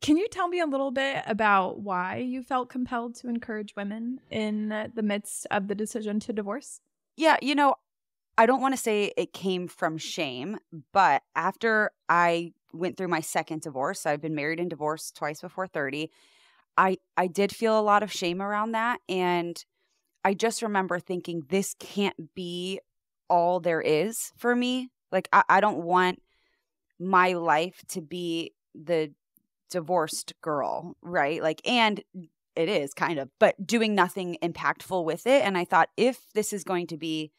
Can you tell me a little bit about why you felt compelled to encourage women in the midst of the decision to divorce? Yeah, I don't want to say it came from shame, but after I went through my second divorce, I've been married and divorced twice before 30. I did feel a lot of shame around that, and I just remember thinking this can't be all there is for me. Like I don't want my life to be the divorced girl, right? Like, and it is kind of, but doing nothing impactful with it. And I thought, if this is going to be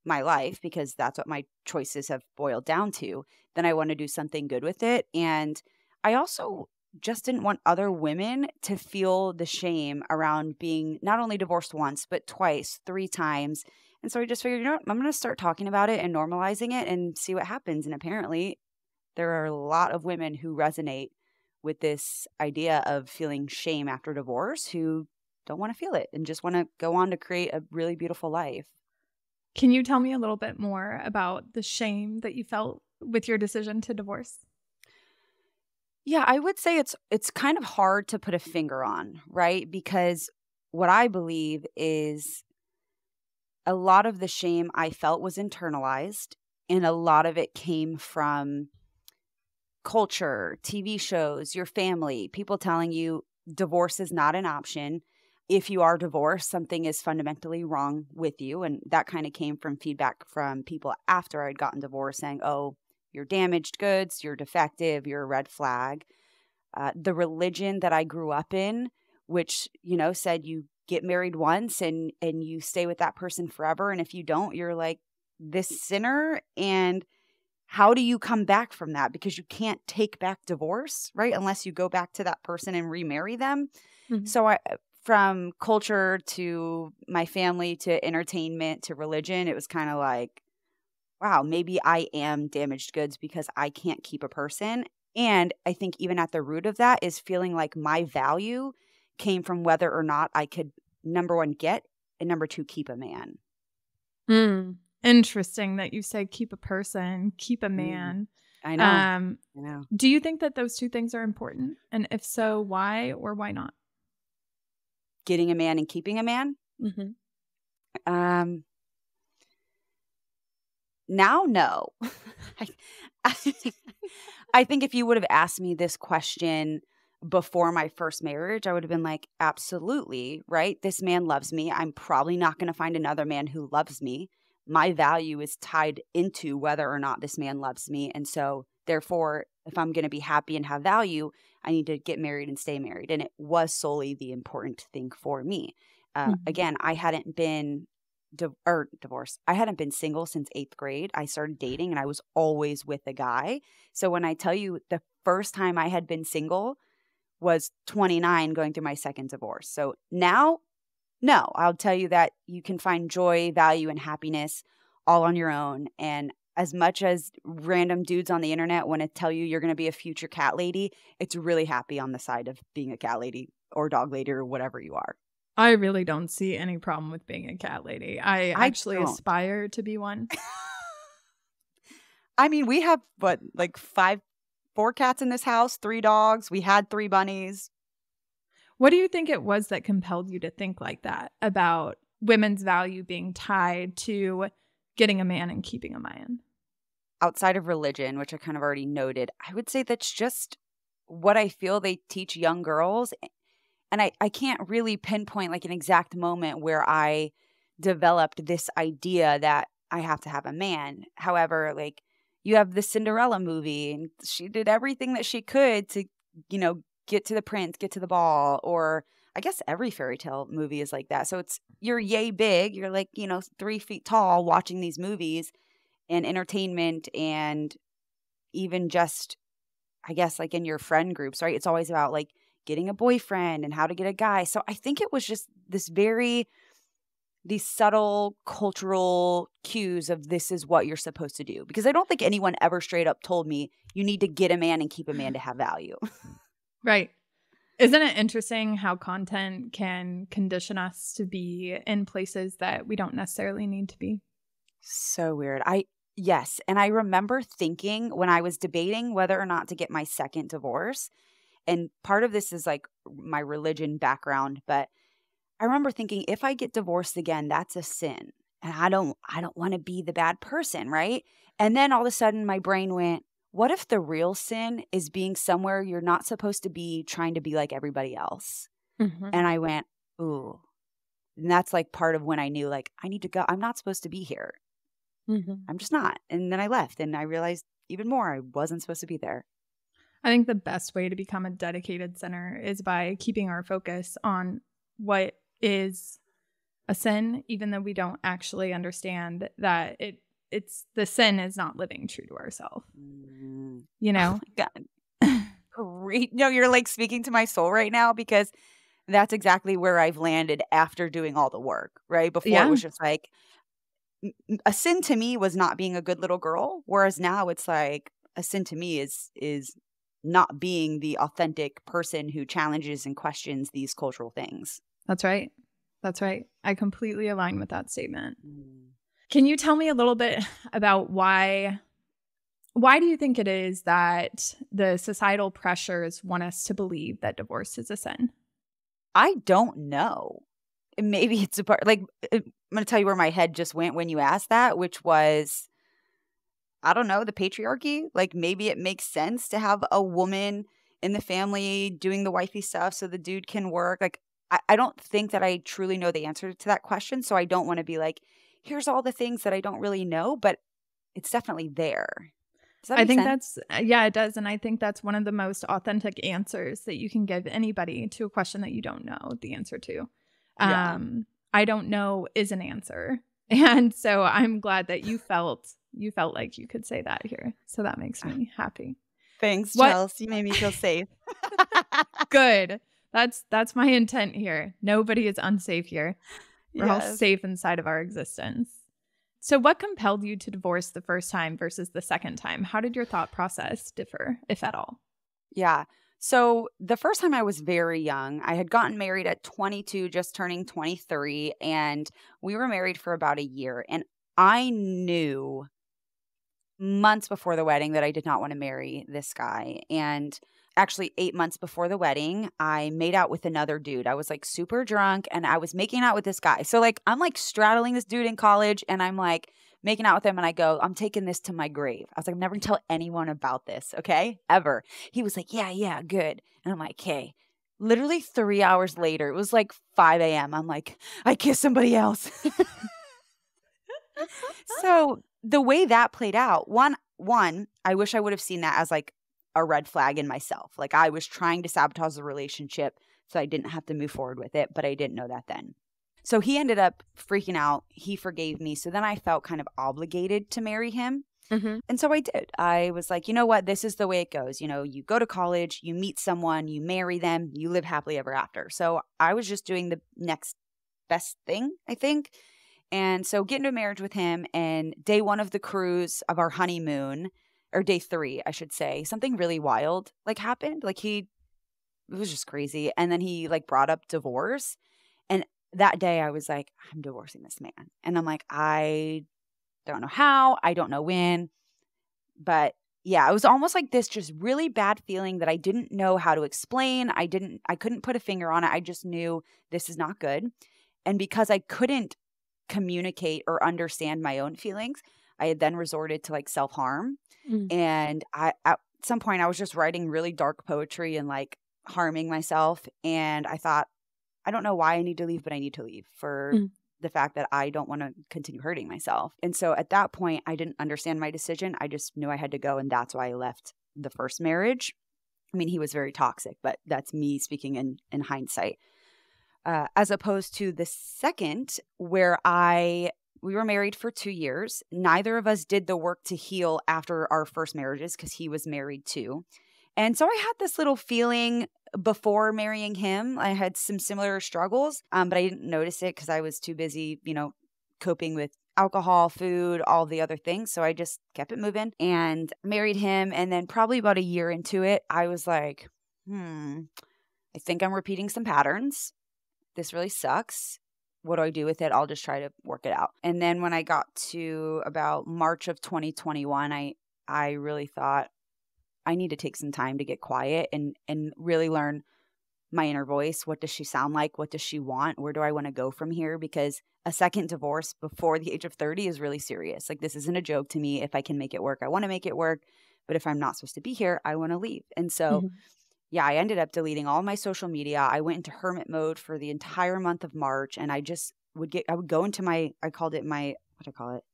my life, because that's what my choices have boiled down to, then I want to do something good with it. And I also just didn't want other women to feel the shame around being not only divorced once, but twice, three times. And so I just figured, I'm going to start talking about it and normalizing it and see what happens. And apparently, there are a lot of women who resonate with this idea of feeling shame after divorce who don't want to feel it and just want to go on to create a really beautiful life. Can you tell me a little bit more about the shame that you felt with your decision to divorce? Yeah, I would say it's kind of hard to put a finger on, right? Because what I believe is a lot of the shame I felt was internalized, and a lot of it came from culture, TV shows, your family, people telling you divorce is not an option. If you are divorced, something is fundamentally wrong with you. And that kind of came from feedback from people after I'd gotten divorced saying, oh, you're damaged goods, you're defective, you're a red flag. The religion that I grew up in, which, said you get married once and you stay with that person forever. And if you don't, you're like this sinner. And how do you come back from that? Because you can't take back divorce, right? Unless you go back to that person and remarry them. Mhm. So from culture to my family to entertainment to religion, it was kind of like, wow, maybe I am damaged goods because I can't keep a person. And I think even at the root of that is feeling like my value came from whether or not I could, number one, get, and number two, keep a man. Mm. Interesting that you say keep a person, keep a Mm, man. I know. Um, I know. do you think that those two things are important? And if so, why or why not? Getting a man and keeping a man. Mhm. Um, Now, no. I, I I think if you would have asked me this question before my first marriage, I would have been like, absolutely, right? This man loves me. I'm probably not going to find another man who loves me. My value is tied into whether or not this man loves me. And so, therefore, if I'm going to be happy and have value, I need to get married and stay married. And it was solely the important thing for me. Mhm. Again, I hadn't been divorced. I hadn't been single since 8th grade. I started dating and I was always with a guy. So when I tell you the first time I had been single was 29 going through my second divorce. So now, no, I'll tell you that you can find joy, value, and happiness all on your own. And as much as random dudes on the internet want to tell you you're going to be a future cat lady, it's really happy on the side of being a cat lady or dog lady or whatever you are. I really don't see any problem with being a cat lady. I I actually don't. aspire to be one. I mean, we have what, like 4 cats in this house, 3 dogs. We had 3 bunnies. What do you think it was that compelled you to think like that about women's value being tied to getting a man and keeping a man? Outside of religion, which I kind of already noted, I would say that's just what I feel they teach young girls. And I can't really pinpoint like an exact moment where I developed this idea that I have to have a man. However, like you have the Cinderella movie and she did everything that she could to, get to the prince, get to the ball, or I guess every fairy tale movie is like that. So you're yay big, you're like, 3 feet tall watching these movies and entertainment and even just, I guess, like in your friend groups, right? It's always about like getting a boyfriend and how to get a guy. So I think it was just these subtle cultural cues of this is what you're supposed to do. Because I don't think anyone ever straight up told me you need to get a man and keep a man to have value. Right. Isn't it interesting how content can condition us to be in places that we don't necessarily need to be? So weird. Yes. And I remember thinking when I was debating whether or not to get my second divorce, And part of this is like my religion background, but I remember thinking, if I get divorced again, that's a sin. And I don't want to be the bad person, right? And then all of a sudden my brain went, what if the real sin is being somewhere you're not supposed to be, trying to be like everybody else? Mm-hmm. And I went, ooh. And that's like part of when I knew, like, I need to go. I'm not supposed to be here. Mm-hmm. I'm just not. And then I left and I realized even more I wasn't supposed to be there. I think the best way to become a dedicated sinner is by keeping our focus on what is a sin, even though we don't actually understand that it's the sin is not living true to ourselves. You know? Oh my God. Great. No, you're like speaking to my soul right now, because that's exactly where I've landed after doing all the work, right? Before it was just like, a sin to me was not being a good little girl. Whereas now it's like, a sin to me is not being the authentic person who challenges and questions these cultural things. That's right. That's right. I completely align with that statement. Can you tell me a little bit about why do you think it is that the societal pressures want us to believe that divorce is a sin? I don't know. Maybe it's a part, like, I'm going to tell you where my head just went when you asked that, which was, I don't know, the patriarchy. Like, maybe it makes sense to have a woman in the family doing the wifey stuff so the dude can work. Like, I don't think that I truly know the answer to that question. So I don't want to be like, here's all the things that I don't really know, but it's definitely there. Does that I make think sense? yeah, it does. And I think that's one of the most authentic answers that you can give anybody to a question that you don't know the answer to. Yeah. I don't know is an answer. And so I'm glad that you felt like you could say that here. So that makes me happy. Thanks, Chelsea. You made me feel safe. Good. That's my intent here. Nobody is unsafe here. We're all safe inside of our existence. So what compelled you to divorce the first time versus the second time? How did your thought process differ, if at all? Yeah. So the first time I was very young. I had gotten married at 22, just turning 23, and we were married for about a year. And I knew months before the wedding that I did not want to marry this guy. And actually 8 months before the wedding, I made out with another dude. I was like super drunk and I was making out with this guy. So like, I'm like straddling this dude in college and I'm like making out with him and I go, I'm taking this to my grave. I was like, I'm never gonna tell anyone about this. Okay. Ever. He was like, yeah, good. And I'm like, hey, literally 3 hours later, it was like 5 a.m. I'm like, I kissed somebody else. So the way that played out, one, I wish I would have seen that as like a red flag in myself. Like I was trying to sabotage the relationship so I didn't have to move forward with it, but I didn't know that then. So he ended up freaking out. He forgave me. So then I felt kind of obligated to marry him. Mm-hmm. And so I did. I was like, you know what? This is the way it goes. You know, you go to college, you meet someone, you marry them, you live happily ever after. So I was just doing the next best thing, I think. And so get into a marriage with him, and day one of the cruise of our honeymoon, or day 3, I should say, something really wild like happened. Like it was just crazy. And then he like brought up divorce. And that day I was like, I'm divorcing this man. And I'm like, I don't know how, I don't know when, but yeah, it was almost like this just really bad feeling that I didn't know how to explain. I couldn't put a finger on it. I just knew this is not good. And because I couldn't communicate or understand my own feelings, I had then resorted to like self-harm. And at some point I was just writing really dark poetry and like harming myself. And I thought, I don't know why I need to leave, but I need to leave for the fact that I don't want to continue hurting myself. And so at that point, I didn't understand my decision. I just knew I had to go. And that's why I left the first marriage. I mean, he was very toxic, but that's me speaking in hindsight. As opposed to the second, where we were married for 2 years. Neither of us did the work to heal after our first marriages because he was married too. And so I had this little feeling before marrying him. I had some similar struggles, but I didn't notice it because I was too busy, coping with alcohol, food, all the other things. So I just kept it moving and married him. And then probably about a year into it, I was like, I think I'm repeating some patterns. This really sucks. What do I do with it? I'll just try to work it out. And then when I got to about March of 2021, I really thought, I need to take some time to get quiet and really learn my inner voice. What does she sound like? What does she want? Where do I want to go from here? Because a second divorce before the age of 30 is really serious. Like, this isn't a joke to me. If I can make it work, I want to make it work. But if I'm not supposed to be here, I want to leave. And so, yeah, I ended up deleting all my social media. I went into hermit mode for the entire month of March. And I just I would go into I called it my, what do I call it?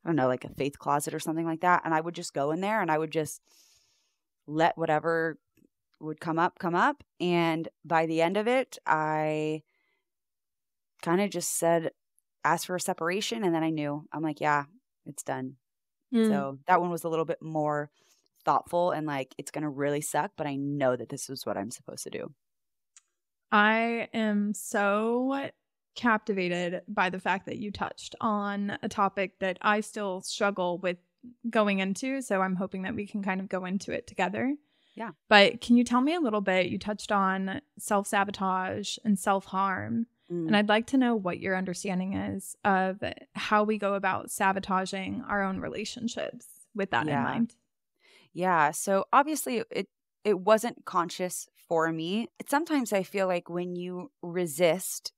I don't know, like a faith closet or something like that. And I would just go in there and I would just let whatever would come up. And by the end of it, I kind of just asked for a separation. And then I knew, I'm like, yeah, it's done. So that one was a little bit more thoughtful and like, it's going to really suck, but I know that this is what I'm supposed to do. I am so captivated by the fact that you touched on a topic that I still struggle with going into. So I'm hoping that we can kind of go into it together. Yeah. But can you tell me a little bit? You touched on self-sabotage and self-harm. And I'd like to know what your understanding is of how we go about sabotaging our own relationships with that in mind. Yeah. So obviously it wasn't conscious for me. Sometimes I feel like when you resist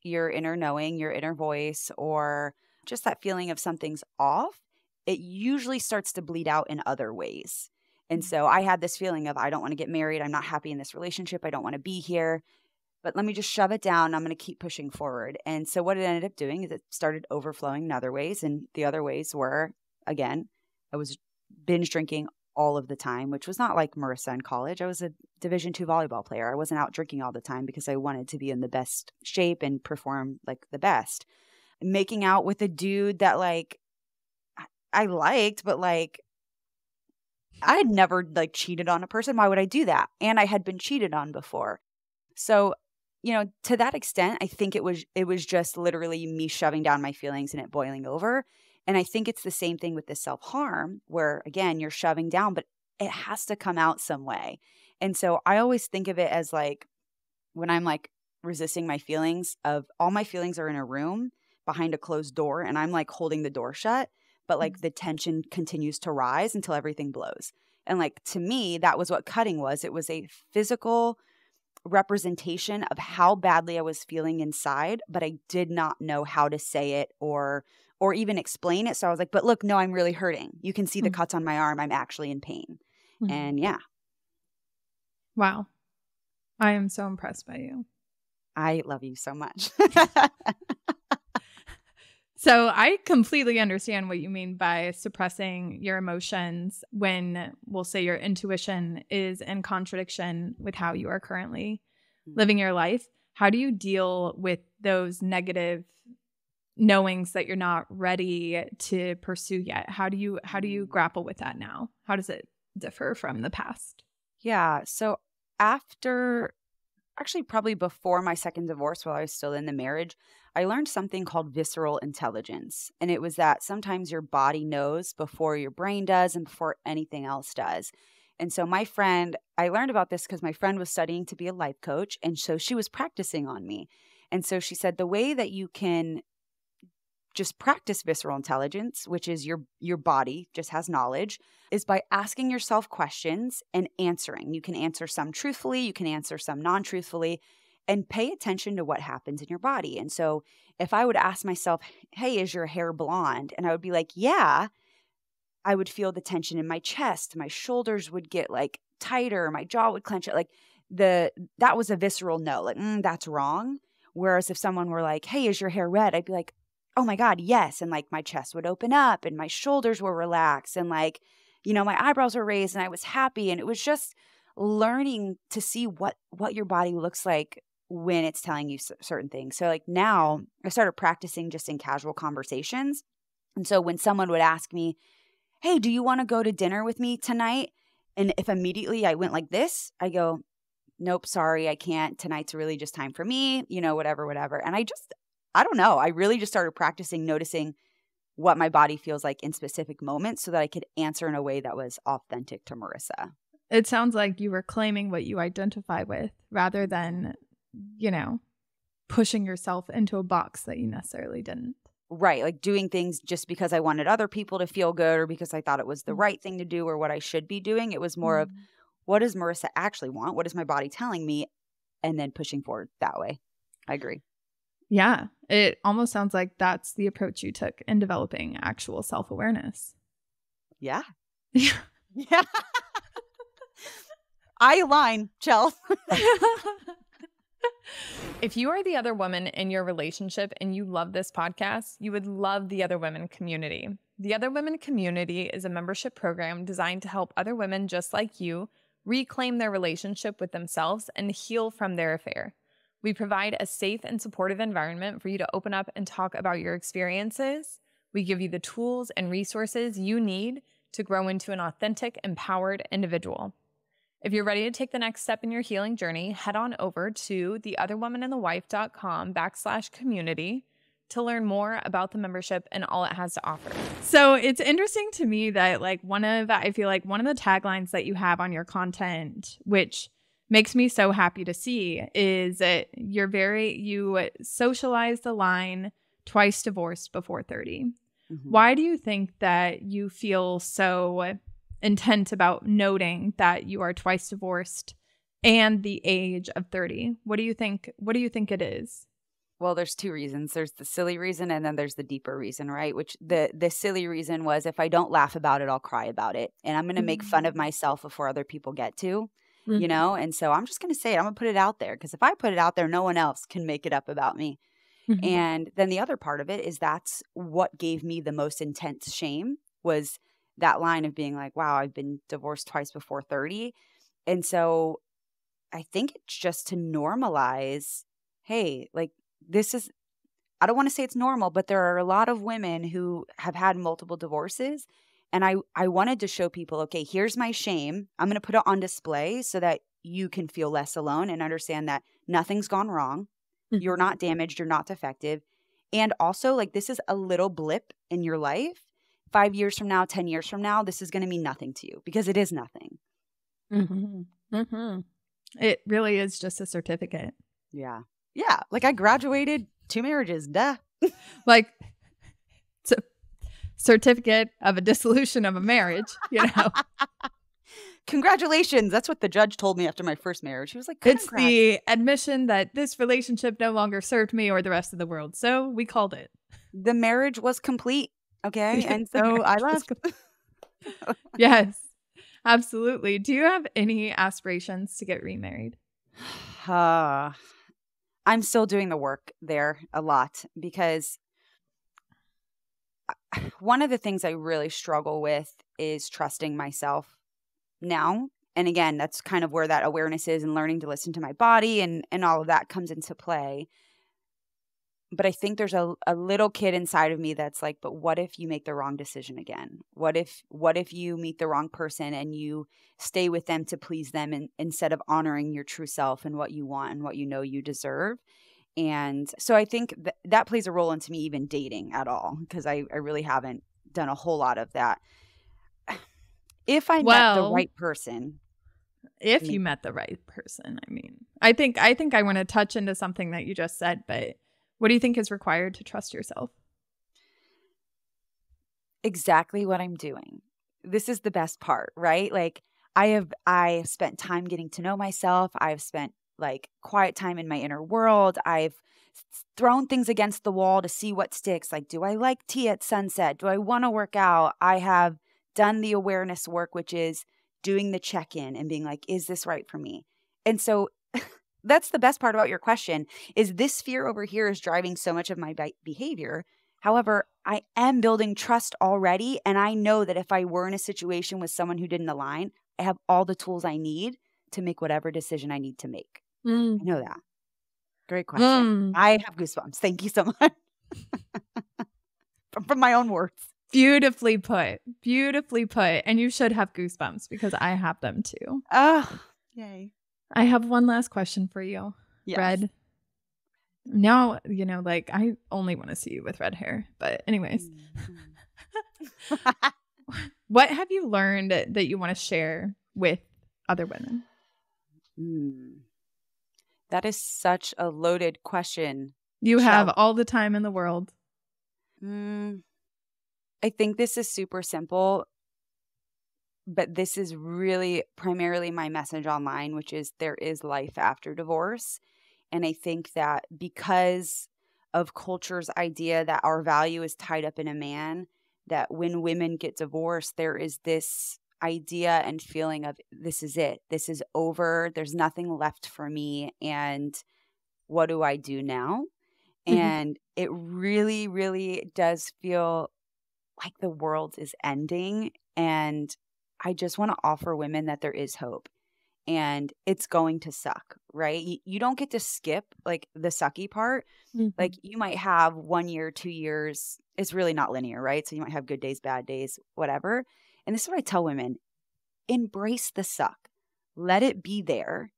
your inner knowing, your inner voice, or just that feeling of something's off, it usually starts to bleed out in other ways. And so I had this feeling of, I don't want to get married. I'm not happy in this relationship. I don't want to be here. But let me just shove it down. I'm going to keep pushing forward. And so what it ended up doing is it started overflowing in other ways. And the other ways were, again, I was binge drinking all of the time, which was not like Marissa in college. I was a Division II volleyball player. I wasn't out drinking all the time because I wanted to be in the best shape and perform like the best. Making out with a dude that like I liked, but like I had never like cheated on a person. Why would I do that? And I had been cheated on before. So, you know, to that extent, I think it was just literally me shoving down my feelings and it boiling over. And I think it's the same thing with the self-harm where, again, you're shoving down, but it has to come out some way. And so I always think of it as like when I'm like resisting my feelings of all my feelings are in a room behind a closed door and I'm like holding the door shut, but like the tension continues to rise until everything blows. And like to me, that was what cutting was. It was a physical representation of how badly I was feeling inside, but I did not know how to say it or even explain it. So I was like, but look, no, I'm really hurting. You can see the cuts on my arm. I'm actually in pain. And yeah. Wow. I am so impressed by you. I love you so much. So I completely understand what you mean by suppressing your emotions when we'll say your intuition is in contradiction with how you are currently living your life. How do you deal with those negative knowings that you're not ready to pursue yet? How do you grapple with that now? How does it differ from the past? Yeah. So actually probably before my second divorce, while I was still in the marriage, I learned something called visceral intelligence. And it was that sometimes your body knows before your brain does and before anything else does. And so I learned about this because my friend was studying to be a life coach. And so she was practicing on me. And so she said, the way that you can just practice visceral intelligence, which is your body just has knowledge, is by asking yourself questions and answering. You can answer some truthfully, you can answer some non-truthfully, and pay attention to what happens in your body. And so if I would ask myself, hey, is your hair blonde? And I would be like, yeah, I would feel the tension in my chest. My shoulders would get like tighter. My jaw would clench. Like that was a visceral no, like, that's wrong. Whereas if someone were like, hey, is your hair red? I'd be like, oh my God, yes. And like my chest would open up and my shoulders were relaxed and like, you know, my eyebrows were raised and I was happy. And it was just learning to see what your body looks like when it's telling you certain things. So like now I started practicing just in casual conversations. And so when someone would ask me, hey, do you want to go to dinner with me tonight? And if immediately I went like this, I go, nope, sorry, I can't. Tonight's really just time for me, you know, whatever. And I don't know. I really just started practicing noticing what my body feels like in specific moments so that I could answer in a way that was authentic to Marissa. It sounds like you were claiming what you identify with rather than, you know, pushing yourself into a box that you necessarily didn't. Right. Like doing things just because I wanted other people to feel good or because I thought it was the right thing to do or what I should be doing. It was more of, what does Marissa actually want? What is my body telling me? And then pushing forward that way. I agree. Yeah. It almost sounds like that's the approach you took in developing actual self-awareness. Yeah. Yeah. Yeah. I align, Chel. If you are the other woman in your relationship and you love this podcast, you would love the Other Women community. The Other Women community is a membership program designed to help other women just like you reclaim their relationship with themselves and heal from their affair. We provide a safe and supportive environment for you to open up and talk about your experiences. We give you the tools and resources you need to grow into an authentic, empowered individual. If you're ready to take the next step in your healing journey, head on over to theotherwomanandthewife.com/community to learn more about the membership and all it has to offer. So it's interesting to me that I feel like one of the taglines that you have on your content, which makes me so happy to see, is that you socialize the line twice divorced before 30. Mm-hmm. Why do you think that you feel so intent about noting that you are twice divorced and the age of 30? What do you think it is? Well, there's two reasons. There's the silly reason and then there's the deeper reason, right? Which the silly reason was, if I don't laugh about it, I'll cry about it. And I'm going to make fun of myself before other people get to, you know? And so I'm just going to say it. I'm going to put it out there, because if I put it out there, no one else can make it up about me. Mm-hmm. And then the other part of it is that's what gave me the most intense shame, was that line of being like, wow, I've been divorced twice before 30. And so I think it's just to normalize, hey, like, this is, I don't want to say it's normal, but there are a lot of women who have had multiple divorces. And I wanted to show people, okay, here's my shame. I'm going to put it on display so that you can feel less alone and understand that nothing's gone wrong. Mm-hmm. You're not damaged. You're not defective. And also, like, this is a little blip in your life. 5 years from now, 10 years from now, this is going to mean nothing to you, because it is nothing. Mm-hmm. Mm-hmm. It really is just a certificate. Yeah. Yeah. Like, I graduated 2 marriages. Duh. Like, it's a certificate of a dissolution of a marriage, you know. Congratulations. That's what the judge told me after my first marriage. He was like, it's the admission that this relationship no longer served me or the rest of the world. So we called it. The marriage was complete. Okay. And so I left. Yes, absolutely. Do you have any aspirations to get remarried? I'm still doing the work there a lot, because one of the things I really struggle with is trusting myself now. And again, that's kind of where that awareness is, and learning to listen to my body and all of that comes into play. But I think there's a little kid inside of me that's like, but what if you make the wrong decision again? What if you meet the wrong person and you stay with them to please them, and instead of honoring your true self and what you want and what you know you deserve? And so I think that plays a role into me even dating at all, because I really haven't done a whole lot of that. If I met the right person. If you met the right person, I mean, I think I want to touch into something that you just said, but what do you think is required to trust yourself? Exactly what I'm doing. This is the best part, right? Like, I spent time getting to know myself. I've spent like quiet time in my inner world. I've thrown things against the wall to see what sticks. Like, do I like tea at sunset? Do I want to work out? I have done the awareness work, which is doing the check-in and being like, is this right for me? And so that's the best part about your question, is this fear over here is driving so much of my behavior. However, I am building trust already. And I know that if I were in a situation with someone who didn't align, I have all the tools I need to make whatever decision I need to make. I know that. Great question. I have goosebumps. Thank you so much. From my own words. Beautifully put. Beautifully put. And you should have goosebumps, because I have them too. Oh, yay. I have one last question for you, yes. Red. Now, like, I only want to see you with red hair. But anyways, what have you learned that you want to share with other women? That is such a loaded question. You have all the time in the world. I think this is super simple, but this is really primarily my message online, which is there is life after divorce. And I think that because of culture's idea that our value is tied up in a man, that when women get divorced, there is this idea and feeling of this is it. This is over. There's nothing left for me. And what do I do now? And it really, really does feel like the world is ending. And I just want to offer women that there is hope. And it's going to suck, right? You don't get to skip like the sucky part. Like you might have 1 year, 2 years. It's really not linear, right? So you might have good days, bad days, whatever. And this is what I tell women. Embrace the suck. Let it be there.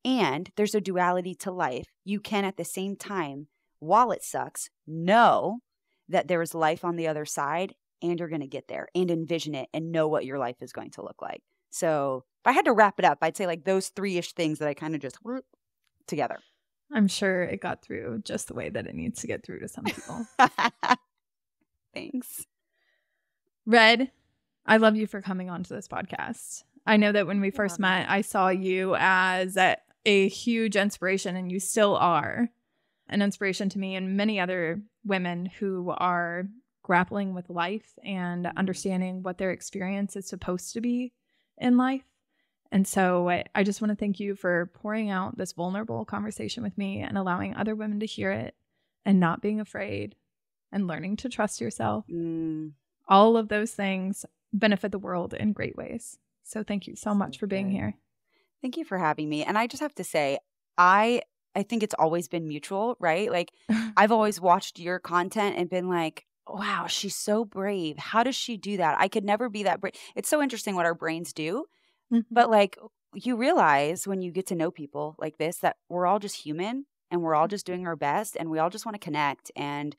And there's a duality to life. You can at the same time, while it sucks, know that there is life on the other side and you're going to get there and envision it and know what your life is going to look like. So if I had to wrap it up, I'd say like those 3-ish things that I kind of just together. I'm sure it got through just the way that it needs to get through to some people. Thanks. Red, I love you for coming onto this podcast. I know that when we first met, I saw you as a huge inspiration, and you still are an inspiration to me and many other women who are grappling with life and understanding what their experience is supposed to be in life. And so I just want to thank you for pouring out this vulnerable conversation with me and allowing other women to hear it and not being afraid and learning to trust yourself. All of those things benefit the world in great ways. So thank you so much for being here. Thank you for having me. And I just have to say, I think it's always been mutual, right? Like I've always watched your content and been like, wow, she's so brave. How does she do that? I could never be that brave. It's so interesting what our brains do. But like you realize when you get to know people like this, that we're all just human and we're all just doing our best and we all just want to connect and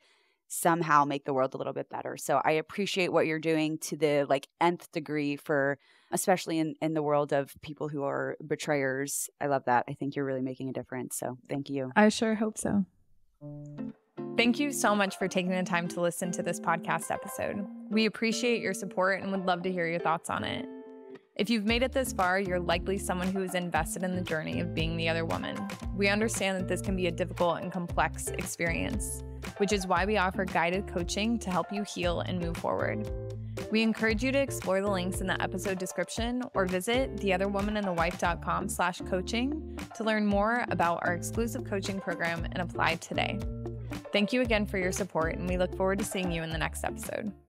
somehow make the world a little bit better. So I appreciate what you're doing to the like nth degree for, especially in the world of people who are betrayers. I love that. I think you're really making a difference. So thank you. I sure hope so. Thank you so much for taking the time to listen to this podcast episode. We appreciate your support and would love to hear your thoughts on it. If you've made it this far, you're likely someone who is invested in the journey of being the other woman. We understand that this can be a difficult and complex experience, which is why we offer guided coaching to help you heal and move forward. We encourage you to explore the links in the episode description or visit theotherwomanandthewife.com/coaching to learn more about our exclusive coaching program and apply today. Thank you again for your support, and we look forward to seeing you in the next episode.